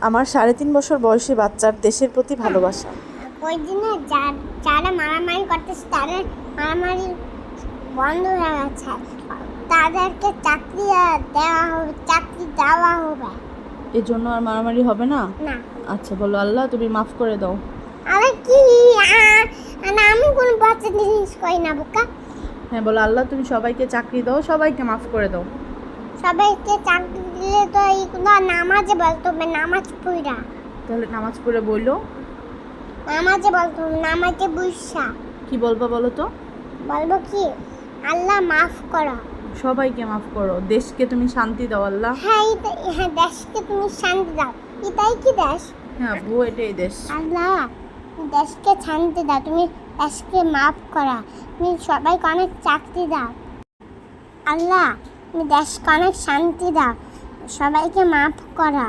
আমার 3.5 বছর বয়সী বাচ্চার দেশের প্রতি ভালোবাসা। ওই দিনে যারা মারামারি করতেছে তাদের মারামারি বন্ধ হয়ে গেছে, তাদেরকে চাকরি দেওয়া হবে। এর জন্য আর মারামারি হবে না? না। আচ্ছা, বলো আল্লাহ তুমি মাফ করে দাও। আরে কি আমি কোনো বাচ্চা জিনিস করি না বোকা। হ্যাঁ, বলো আল্লাহ তুমি সবাইকে চাকরি দাও, সবাইকে মাফ করে দাও। সবাইকে চাকরি দিলে তো এইগুলো নামাজে বলতো, নামাজ পড়া। তাহলে নামাজ পড়ে বললো, নামাজে বলতো, নামাজে বুঝা কি বলবো বলো তো? বলবো কি, আল্লাহ মাফ করো, সবাইকে মাফ করো, দেশকে তুমি শান্তি দাও আল্লাহ। হ্যাঁ দেশকে তুমি শান্তি দাও। এটাই কি দেশ? হ্যাঁ আব্বু, এটাই দেশ। আল্লাহ দেশকে শান্তি দাও, তুমি দেশকে মাফ করা, তুমি সবাইকে অনেক চাকরি দাও। আল্লাহ তুমি দেশকে অনেক শান্তি দাও, সবাইকে মাফ করা।